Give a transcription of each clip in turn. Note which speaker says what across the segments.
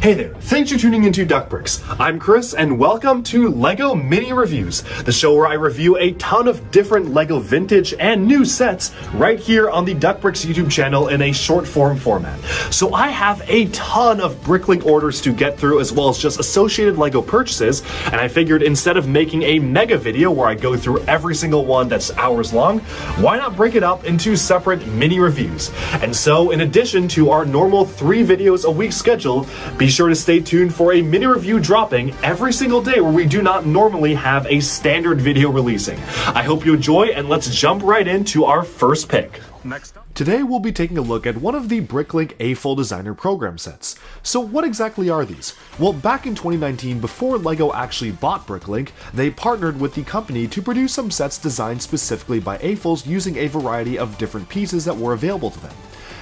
Speaker 1: Hey there, thanks for tuning into Duck Bricks. I'm Chris and welcome to LEGO Mini Reviews, the show where I review a ton of different LEGO vintage and new sets right here on the Duck Bricks YouTube channel in a short form format. So I have a ton of Bricklink orders to get through as well as just associated LEGO purchases, and I figured instead of making a mega video where I go through every single one that's hours long, why not break it up into separate mini reviews? And so in addition to our normal 3 videos a week schedule, be sure to stay tuned for a mini review dropping every single day where we do not normally have a standard video releasing. I hope you enjoy, and let's jump right into our first pick. Next up. Today we'll be taking a look at one of the Bricklink AFOL Designer Program sets. So what exactly are these? Well, back in 2019, before LEGO actually bought Bricklink, they partnered with the company to produce some sets designed specifically by AFOLs using a variety of different pieces that were available to them.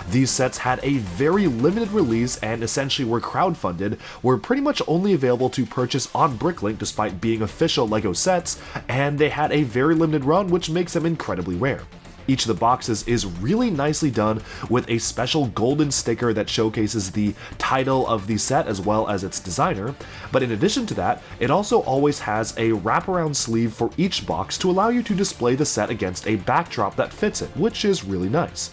Speaker 1: These sets had a very limited release and essentially were crowdfunded, were pretty much only available to purchase on Bricklink despite being official LEGO sets, and they had a very limited run, which makes them incredibly rare. Each of the boxes is really nicely done with a special golden sticker that showcases the title of the set as well as its designer, but in addition to that, it also always has a wraparound sleeve for each box to allow you to display the set against a backdrop that fits it, which is really nice.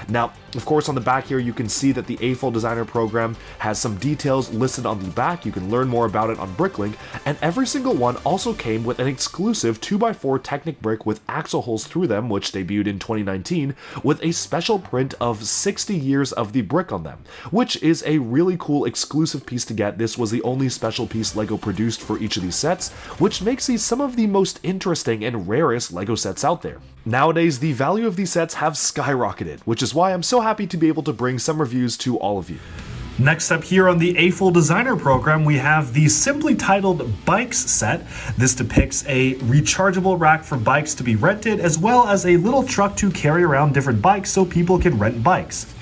Speaker 1: Now, of course, on the back here, you can see that the AFOL Designer Program has some details listed on the back. You can learn more about it on Bricklink, and every single one also came with an exclusive 2x4 Technic brick with axle holes through them, which debuted in 2019, with a special print of 60 years of the brick on them, which is a really cool exclusive piece to get. This was the only special piece LEGO produced for each of these sets, which makes these some of the most interesting and rarest LEGO sets out there. Nowadays, the value of these sets have skyrocketed, which is why I'm so happy to be able to bring some reviews to all of you. Next up here on the AFOL Designer Program, we have the simply titled Bikes set. This depicts a rechargeable rack for bikes to be rented, as well as a little truck to carry around different bikes so people can rent bikes.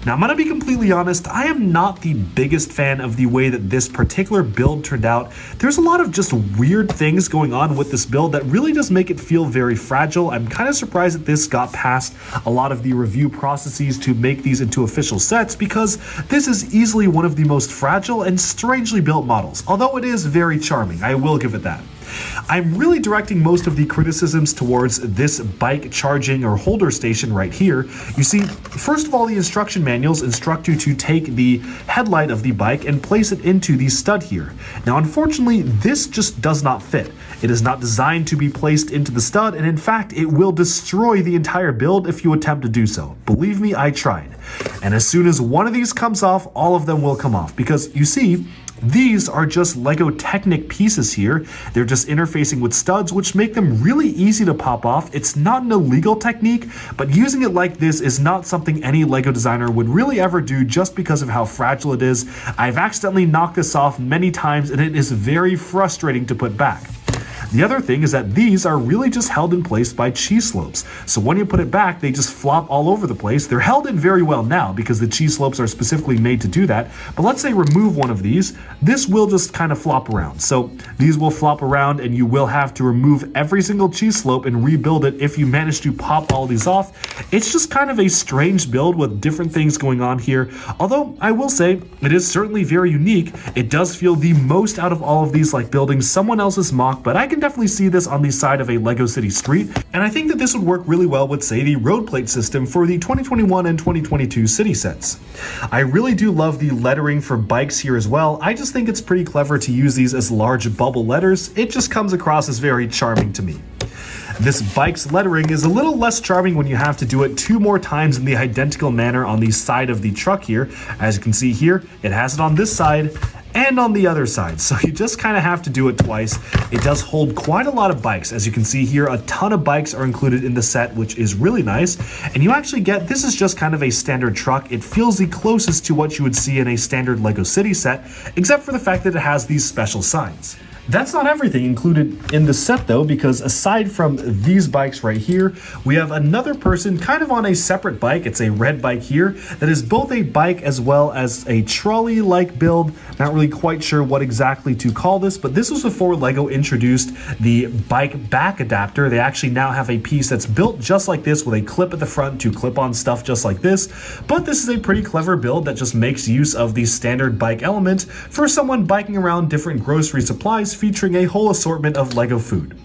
Speaker 1: Now, I'm going to be completely honest, I am not the biggest fan of the way that this particular build turned out. There's a lot of just weird things going on with this build that really does make it feel very fragile. I'm kind of surprised that this got past a lot of the review processes to make these into official sets, because this is easily one of the most fragile and strangely built models, although it is very charming, I will give it that. I'm really directing most of the criticisms towards this bike charging or holder station right here. You see, first of all, the instruction manuals instruct you to take the headlight of the bike and place it into the stud here. Now, unfortunately, this just does not fit. It is not designed to be placed into the stud, and in fact, it will destroy the entire build if you attempt to do so. Believe me, I tried. And as soon as one of these comes off, all of them will come off, because you see, these are just LEGO Technic pieces here. They're just interfacing with studs, which make them really easy to pop off. It's not an illegal technique, but using it like this is not something any LEGO designer would really ever do just because of how fragile it is. I've accidentally knocked this off many times, and it is very frustrating to put back. The other thing is that these are really just held in place by cheese slopes. So when you put it back, they just flop all over the place. They're held in very well now because the cheese slopes are specifically made to do that. But let's say remove one of these, this will just kind of flop around. So these will flop around, and you will have to remove every single cheese slope and rebuild it if you manage to pop all these off. It's just kind of a strange build with different things going on here. Although I will say it is certainly very unique. It does feel the most out of all of these like building someone else's mock, but I can definitely see this on the side of a LEGO City street, and I think that this would work really well with, say, the road plate system for the 2021 and 2022 city sets. I really do love the lettering for bikes here as well. I just think it's pretty clever to use these as large bubble letters. It just comes across as very charming to me. This bike's lettering is a little less charming when you have to do it 2 more times in the identical manner on the side of the truck here. As you can see here, it has it on this side and on the other side, so you just kind of have to do it twice. It does hold quite a lot of bikes. As you can see here, a ton of bikes are included in the set, which is really nice. And you actually get, this is just kind of a standard truck. It feels the closest to what you would see in a standard LEGO City set, except for the fact that it has these special signs. That's not everything included in the set though, because aside from these bikes right here, we have another person kind of on a separate bike. It's a red bike here that is both a bike as well as a trolley-like build. Not really quite sure what exactly to call this, but this was before LEGO introduced the bike back adapter. They actually now have a piece that's built just like this with a clip at the front to clip on stuff just like this. But this is a pretty clever build that just makes use of the standard bike element for someone biking around different grocery supplies, featuring a whole assortment of LEGO food.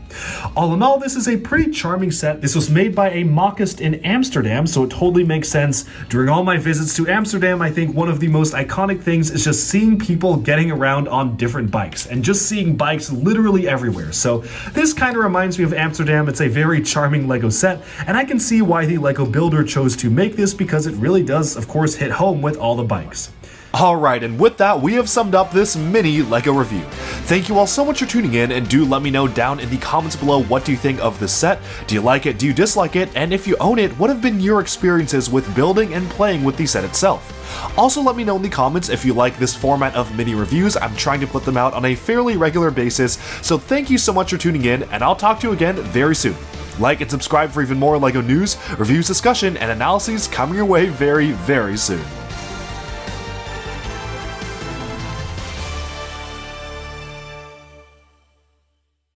Speaker 1: All in all, this is a pretty charming set. This was made by a mockist in Amsterdam, so it totally makes sense. During all my visits to Amsterdam, I think one of the most iconic things is just seeing people getting around on different bikes and just seeing bikes literally everywhere. So this kind of reminds me of Amsterdam. It's a very charming LEGO set, and I can see why the LEGO builder chose to make this, because it really does, of course, hit home with all the bikes.
Speaker 2: Alright, and with that, we have summed up this mini LEGO review. Thank you all so much for tuning in, and do let me know down in the comments below what do you think of this set. Do you like it? Do you dislike it? And if you own it, what have been your experiences with building and playing with the set itself? Also, let me know in the comments if you like this format of mini reviews. I'm trying to put them out on a fairly regular basis, so thank you so much for tuning in, and I'll talk to you again very soon. Like and subscribe for even more LEGO news, reviews, discussion, and analyses coming your way very, very soon.